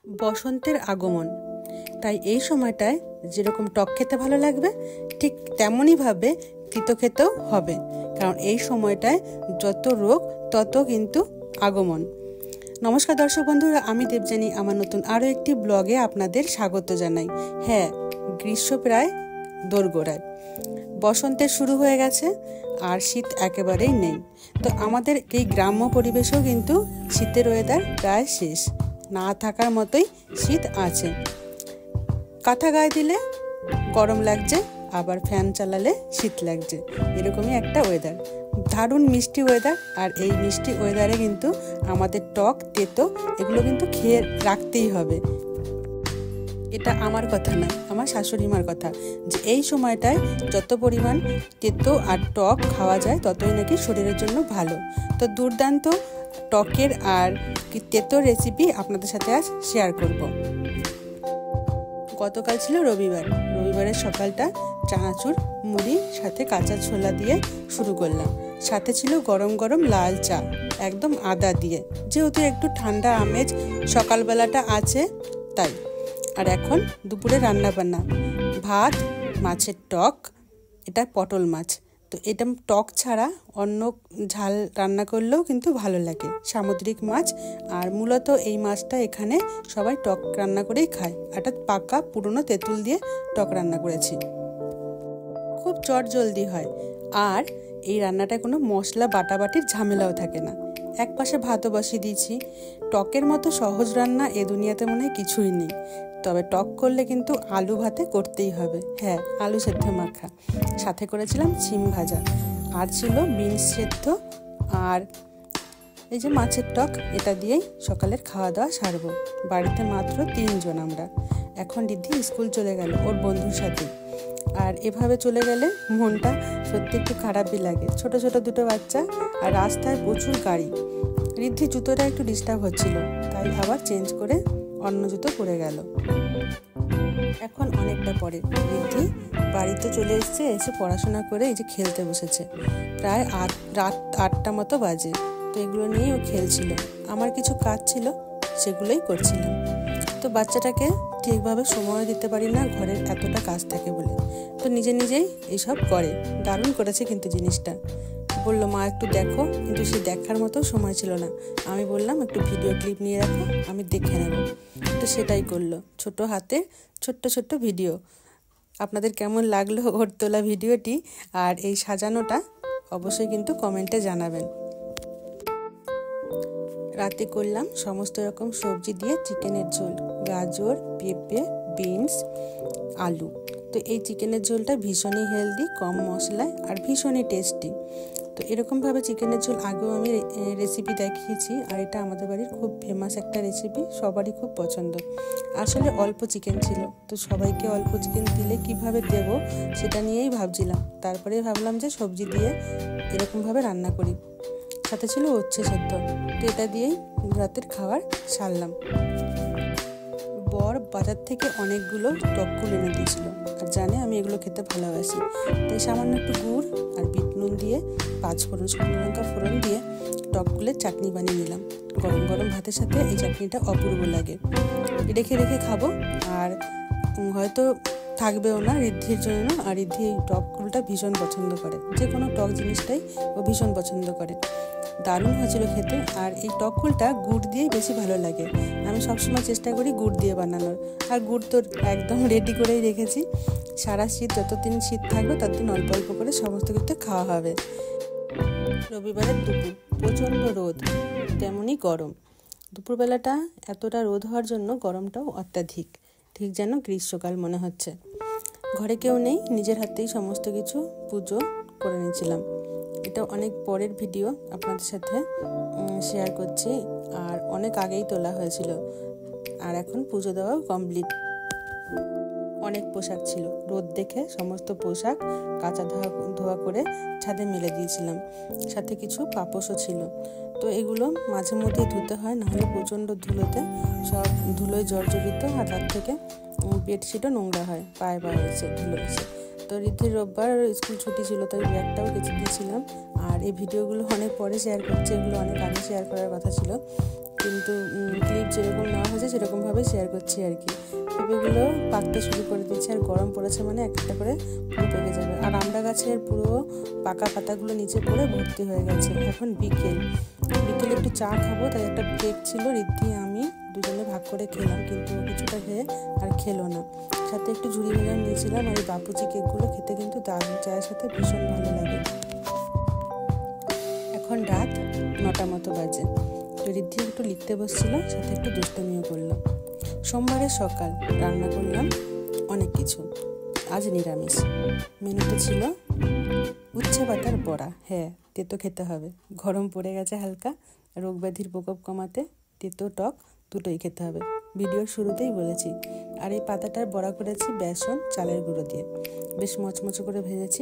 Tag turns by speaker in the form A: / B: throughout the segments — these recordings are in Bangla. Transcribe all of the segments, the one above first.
A: বসন্তের আগমন, তাই এই সময়টায় যেরকম টক খেতে ভালো লাগবে ঠিক তেমনইভাবে তিতো খেতেও হবে, কারণ এই সময়টায় যত রোগ তত কিন্তু আগমন। নমস্কার দর্শক বন্ধুরা, আমি দেবযানী আমার নতুন আরও একটি ব্লগে আপনাদের স্বাগত জানাই। হ্যাঁ, গ্রীষ্ম প্রায় দোরগোড়ায়, বসন্তের শুরু হয়ে গেছে আর শীত একেবারেই নেই। তো আমাদের এই গ্রাম্য পরিবেশেও কিন্তু শীতের ওয়েদার প্রায় শেষ, না থাকার মতোই শীত আছে। কাঁথা গায়ে দিলে গরম লাগছে, আবার ফ্যান চালালে শীত লাগছে, এরকমই একটা ওয়েদার। দারুণ মিষ্টি ওয়েদার, আর এই মিষ্টি ওয়েদারে কিন্তু আমাদের টক তেতো এগুলো কিন্তু খেয়ে রাখতেই হবে। এটা আমার কথা নয়, আমার শাশুড়ি মার কথা, যে এই সময়টায় যত পরিমাণ তেতো আর টক খাওয়া যায় ততই নাকি শরীরের জন্য ভালো। তো দুর্দান্ত টকের আর তেতো রেসিপি আপনাদের সাথে আজ শেয়ার করব। গতকাল ছিল রবিবারের সকালটা চানাচুর মুড়ি সাথে কাঁচা ছোলা দিয়ে শুরু করলাম। সাথে ছিল গরম গরম লাল চা, একদম আদা দিয়ে, যেহেতু একটু ঠান্ডা আমেজ সকালবেলাটা আছে তাই। আর এখন দুপুরে রান্না বান্না, ভাত, মাছের টক, এটা পটল মাছ। তো এটা টক ছাড়া অন্য ঝাল রান্না করলেও কিন্তু ভালো লাগে, সামুদ্রিক মাছ। আর মূলত এই মাছটা এখানে সবাই টক রান্না করেই খায়। একটা পাকা পুরনো তেঁতুল দিয়ে টক রান্না করেছি, খুব চটজলদি হয়। আর এই রান্নাটায় কোনো মশলা বাটাবাটির ঝামেলাও থাকে না। এক পাশে ভাতও বসিয়ে দিয়েছি। টকের মতো সহজ রান্না এ দুনিয়াতে মনে হয় কিছুই নেই, তবে টক করলে কিন্তু আলু ভাতে করতেই হবে। হ্যাঁ, আলু সেদ্ধ মাখা, সাথে করেছিলাম সিম ভাজা, আর ছিল বিনস সেদ্ধ, আর এই যে মাছের টক। এটা দিয়েই সকালের খাওয়া দাওয়া সারবো। বাড়িতে মাত্র 3 জন আমরা। এখন রিদ্ধি স্কুল চলে গেল ওর বন্ধুর সাথে। আর এভাবে চলে গেলে মনটা সত্যি একটু খারাপই লাগে। ছোট ছোট দুটো বাচ্চা, আর রাস্তায় প্রচুর গাড়ি। রিদ্ধি জুতোটা একটু ডিস্টার্ব হচ্ছিল, তাই আবার চেঞ্জ করে অন্য জুতো পরে গেল। এখন অনেকটা পরে রিদ্ধি বাড়িতে চলে এসছে, এসে পড়াশোনা করে এই যে খেলতে বসেছে। প্রায় রাত 8টা মতো বাজে। তো এগুলো নিয়েই ও খেলছিল। আমার কিছু কাজ ছিল, সেগুলোই করছিলাম। তো বাচ্চাটাকে ঠিকভাবে সময় দিতে পারি না, ঘরের এতটা কাজ থাকে বলে। তো নিজেই এইসব করে। দারুণ করেছে কিন্তু জিনিসটা। বললো মা একটু দেখো, কিন্তু সে দেখার মতো সময় ছিল না। আমি বললাম একটু ভিডিও ক্লিপ নিয়ে রাখো, আমি দেখে নেব। তো সেটাই করলো, ছোট হাতে ছোট্ট ভিডিও। আপনাদের কেমন লাগলো ওর তোলা ভিডিওটি আর এই সাজানোটা অবশ্যই কিন্তু কমেন্টে জানাবেন। রাতে করলাম সমস্ত রকম সবজি দিয়ে চিকেনের ঝোল, গাজর, পেঁপে, বিনস, আলু। তো এই চিকেনের ঝোলটা ভীষণই হেলদি, কম মশলায়, আর ভীষণই টেস্টি। তো এরকমভাবে চিকেনের ঝোল আগেও আমি রেসিপি দেখিয়েছি, আর এটা আমাদের বাড়ির খুব ফেমাস একটা রেসিপি, সবারই খুব পছন্দ। আসলে অল্প চিকেন ছিল, তো সবাইকে অল্প চিকেন দিলে কিভাবে দেব সেটা নিয়েই ভাবছিলাম। তারপরে ভাবলাম যে সবজি দিয়ে এরকমভাবে রান্না করি। সাথে ছিল উচ্ছে সেদ্ধ। তো এটা দিয়েই রাতের খাবার সারলাম। বর বাজার থেকে অনেকগুলো টককুল এনে দিয়েছিল, আর জানে আমি এগুলো খেতে ভালোবাসি। তাই সামান্য একটু গুড় আর বিট নুন দিয়ে 5 ফোড়ন, শুকনো লঙ্কা ফোড়ন দিয়ে টককুলের চাটনি বানিয়ে নিলাম। গরম গরম ভাতের সাথে এই চাটনিটা অপূর্ব লাগে। রেখে খাবো, আর হয়তো থাকবেও না রিদ্ধির জন্য। আর রিদ্ধি এই টককুলটা ভীষণ পছন্দ করে, যে কোনো টক জিনিসটাই ও ভীষণ পছন্দ করে। দারুণ হয়েছিল খেতে। আর এই টককুলটা গুড় দিয়েই বেশি ভালো লাগে। আমি সবসময় চেষ্টা করি গুড় দিয়ে বানানোর, আর গুড় তো একদম রেডি করেই রেখেছি। সারা শীত, যতদিন শীত থাকবে ততদিন অল্প অল্প করে সমস্ত কিছু খাওয়া হবে। রবিবারের দুপুর, প্রচণ্ড রোদ, তেমনই গরম। দুপুরবেলাটা এতটা রোদ হওয়ার জন্য গরমটাও অত্যাধিক, ঠিক যেন গ্রীষ্মকাল মনে হচ্ছে। ঘরে কেউ নেই, নিজের হাতেই সমস্ত কিছু পুজো করে নিয়েছিলাম। এটা অনেক পরের ভিডিও আপনাদের সাথে শেয়ার করছি, আর অনেক আগেই তোলা হয়েছিল। আর এখন পুজো দেওয়াও কমপ্লিট। অনেক পোশাক ছিল, রোদ দেখে সমস্ত পোশাক কাঁচা ধোয়া করে ছাদে মেলে দিয়েছিলাম। সাথে কিছু পাপোশও ছিল। তো এগুলো মাঝে মধ্যে ধুতে হয়, নাহলে প্রচণ্ড ধুলোতে সব ধুলোয় জর্জরিত, আর তার থেকে বেডশিটও নোংরা হয়, পায়ে এসে ধুলো এসে। তো রিদ্ধির রোববার স্কুল ছুটি ছিল, তাই ব্যাগটাও কেচে দিয়েছিলাম। আর এই ভিডিওগুলো অনেক পরে শেয়ার করছি, এগুলো অনেক আগে শেয়ার করার কথা ছিল, কিন্তু ক্লিপ যেরকম নেওয়া হয়েছে সেরকমভাবেই শেয়ার করছি আর কি। পেঁপেগুলো পাকতে শুরু করে দিচ্ছে, আর গরম পড়েছে মানে একটা করে পুরো পেকে যাবে। আর আমড়া গাছের পুরো পাকা পাতাগুলো নিচে পড়ে ভর্তি হয়ে গেছে। এখন বিকেলে একটু চা খাবো, তাই একটা কেক ছিল, ঋদ্ধি আমি দুজনে ভাগ করে খেলাম, কিন্তু কিছুটা খেয়ে আর খেলো না। সাথে একটু ঝুড়ি বাদাম নিয়েছিলাম, আর এই বাপুজি কেকগুলো খেতে কিন্তু দারুণ, চায়ের সাথে ভীষণ ভালো লাগে। এখন রাত 9টা মতো বাজে। তো ঋদ্ধি একটু লিখতে বসছিল, সাথে একটু দুষ্টমিও করলো। সোমবারের সকাল, রান্না করলাম অনেক কিছু। আজ নিরামিষ। মেনুতে ছিল উচ্ছে পাতার বড়া। হ্যাঁ, তেতো খেতে হবে, গরম পড়ে গেছে হালকা, রোগ ব্যাধির প্রকোপ কমাতে তেতো টক দুটোই খেতে হবে, ভিডিওর শুরুতেই বলেছি। আর এই পাতাটার বড়া করেছি বেসন চালের গুঁড়ো দিয়ে, বেশ মচমচে করে ভেজেছি,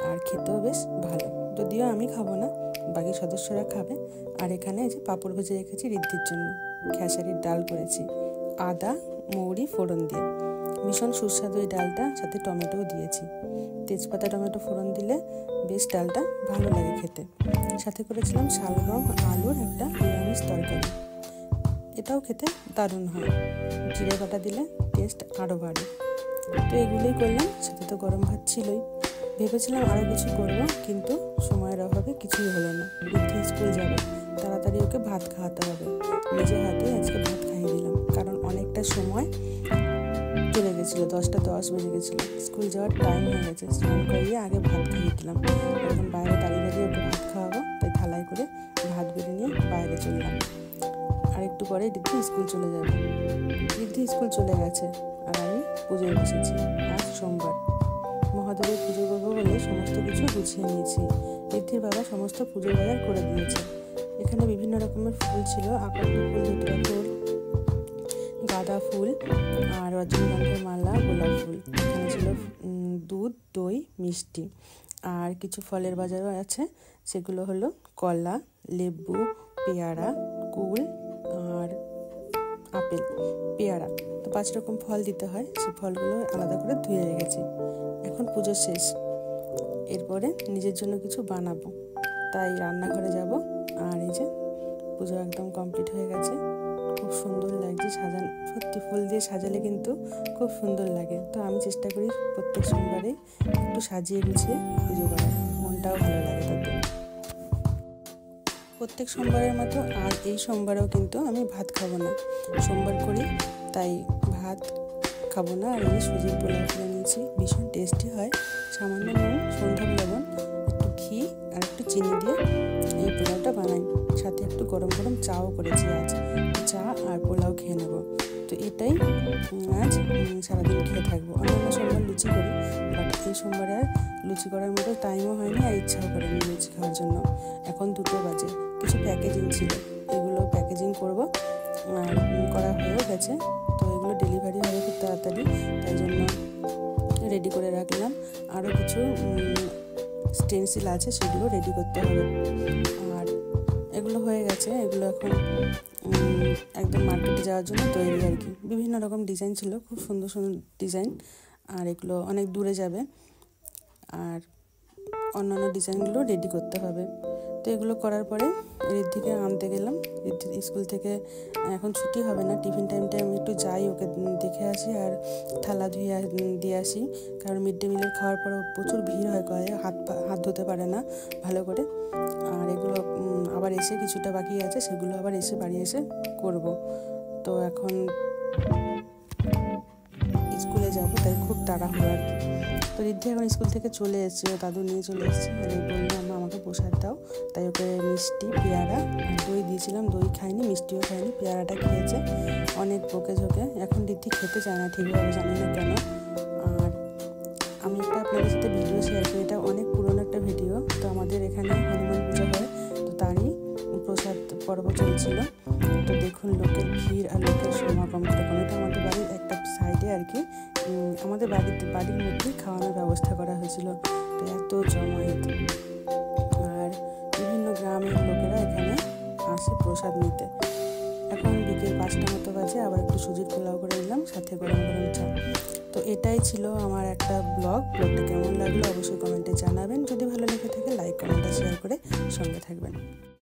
A: আর খেতেও বেশ ভালো। যদিও আমি খাবো না, বাকি সদস্যরা খাবে। আর এখানে এই যে পাঁপড় ভেজে রেখেছি ঋদ্ধির জন্য। খেসারির ডাল করেছি আদা মৌরি ফোড়ন দিয়ে, ভীষণ সুস্বাদু এই ডালটা, সাথে টমেটোও দিয়েছি। তেজপাতা টমেটো ফোড়ন দিলে বেশ ডালটা ভালো লাগে খেতে। সাথে করেছিলাম শালগম আলুর একটা নিরামিষ তরকারি, এটাও খেতে দারুণ হয়, জিরে বাটা দিলে টেস্ট আরও বাড়ে। তো এগুলোই করলাম, সাথে তো গরম ভাত ছিলই। ভেবেছিলাম আরও কিছু করব, কিন্তু সময়ের অভাবে কিছুই হলো না। ঋদ্ধি স্কুল যাবে, তাড়াতাড়ি ওকে ভাত খাওয়াতে হবে। নিজের হাতে আজকে ভাত খাইয়ে দিলাম, কারণ অনেকটা সময় চলে গেছিলো, 10টা 10 বেজে গেছিলো, স্কুল যাওয়ার টাইম হয়ে গেছে। স্নান করিয়ে আগে ভাত খাইয়ে দিলাম। এখন বাইরে দাঁড়িয়ে ওকে ভাত খাওয়াবো, তাই থালায় করে ভাত বেড়ে নিয়ে বাইরে চললাম। আর একটু পরে ঋদ্ধি স্কুল চলে যাবে। ঋদ্ধি স্কুল চলে গেছে, আর আমি পুজোয় বসেছি। আজ সোমবার, মহাদেবের পুজো করবো বলে সমস্ত কিছু গুছিয়ে নিয়েছি। ঋদ্ধির বাবা সমস্ত পুজোর বাজার করে দিয়েছে। এখানে বিভিন্ন রকমের ফুল ছিল, আকন্দ ফুল, ধুতরা ফুল, গাঁদা ফুল, আর রজনীগন্ধার মালা, গোলাপ ফুল। এখানে ছিল দুধ, দই, মিষ্টি, আর কিছু ফলের বাজারও আছে। সেগুলো হলো কলা, লেবু, পেয়ারা, কুল আর আপেল, পেয়ারা। তো 5 রকম ফল দিতে হয়, সেই ফলগুলো আলাদা করে ধুয়ে রেখেছি। এখন পুজো শেষ, এরপরে নিজের জন্য কিছু বানাবো, তাই রান্নাঘরে যাব। আর এই যে পুজো একদম কমপ্লিট হয়ে গেছে, খুব সুন্দর লাগছে সাজানো, সত্যি ফুল দিয়ে সাজালে কিন্তু খুব সুন্দর লাগে। তো আমি চেষ্টা করি প্রত্যেক সোমবারে একটু সাজিয়ে গুছিয়ে পুজো করার, মনটাও ভালো লাগে তাতে। প্রত্যেক সোমবারের মতো আর এই সোমবারেও কিন্তু আমি ভাত খাবো না, সোমবার করি তাই ভাত খাবো না। আর এই সুজির পোলাও করে নিয়েছি, ভীষণ টেস্টি হয়। সামান্য নুন, সন্ধ্যা লবণ, একটু ঘি আর একটু চিনি দিয়ে এই পোলাওটা বানাই। সাথে একটু গরম গরম চাও করেছি আজ, চা আর পোলাও খেয়ে নেবো। তো এটাই আজ সারাদিন খেয়ে থাকবো। অন্যান্য সোমবার লুচি করি, বাট এই সোমবারে আর লুচি করার মতো টাইমও হয়নি, আর ইচ্ছাও করেনি লুচি খাওয়ার জন্য। এখন 2টো বাজে। কিছু প্যাকেজিং ছিল, এগুলো প্যাকেজিং করব, আর করা হয়েও গেছে। তো এগুলো ডেলিভারি হবে খুব তাড়াতাড়ি, তাই জন্য রেডি করে রাখলাম। আরও কিছু স্টেনসিল আছে, সেগুলো রেডি করতে হবে। আর এগুলো হয়ে গেছে, এগুলো এখন একদম মার্কেটে যাওয়ার জন্য তৈরি আর কি। বিভিন্ন রকম ডিজাইন ছিল, খুব সুন্দর সুন্দর ডিজাইন, আর এগুলো অনেক দূরে যাবে, আর অন্যান্য ডিজাইনগুলো রেডি করতে হবে। তো এগুলো করার পরে ঋদ্ধিকে আনতে গেলাম। ঋদ্ধির স্কুল থেকে এখন ছুটি হবে না, টিফিন টাইমটা আমি একটু যাই, ওকে দেখে আসি আর থালা ধুয়ে দিয়ে আসি, কারণ মিড ডে মিলের খাওয়ার পর প্রচুর ভিড় হয়, কয়ে হাত ধুতে পারে না ভালো করে। আর এগুলো আবার এসে কিছুটা বাকি আছে, সেগুলো আবার এসে বাড়ি এসে করব। তো এখন স্কুলে যাব, তাই খুব তাড়াহুড়ো আর কি। তো ঋদ্ধি এখন স্কুল থেকে চলে এসেছে, ও দাদু নিয়ে চলে এসেছে। আর এই বললো আম্মা আমাকে প্রসাদ দাও, তাই ওকে মিষ্টি, পেয়ারা আর দই দিয়েছিলাম। দই খায়নি, মিষ্টিও খায়নি, পেয়ারাটা খেয়েছে অনেক বকে ঝোঁকে। এখন ঋদ্ধি খেতে চায় না ঠিকভাবে, জানি না কেন। আর আমি একটা আপনাদের সাথে ভিডিও শেয়ার করি, এটা অনেক পুরনো একটা ভিডিও। তো আমাদের এখানে হনুমান পুজো হয়, তো তারই প্রসাদ পর্ব চলছিল। তো দেখুন লোকের ভিড় আর লোকের সমাগম কীরকম। এটা আমাদের বাড়ির একটা সাইডে আর কি, আমাদের বাড়ির মধ্যেই খাওয়ানোর ব্যবস্থা করা হয়েছিল। তো এত জমায়েত, আর বিভিন্ন গ্রামের লোকেরা এখানে আসে প্রসাদ নিতে। এখন বিকেল 5টা মতো বাজে, আবার একটু সুজির পোলাও করে নিলাম, সাথে গরম গরম চা। তো এটাই ছিল আমার একটা ব্লগটা কেমন লাগলো অবশ্যই কমেন্টে জানাবেন। যদি ভালো লেগে থাকে লাইক, কমেন্ট আর শেয়ার করে সঙ্গে থাকবেন।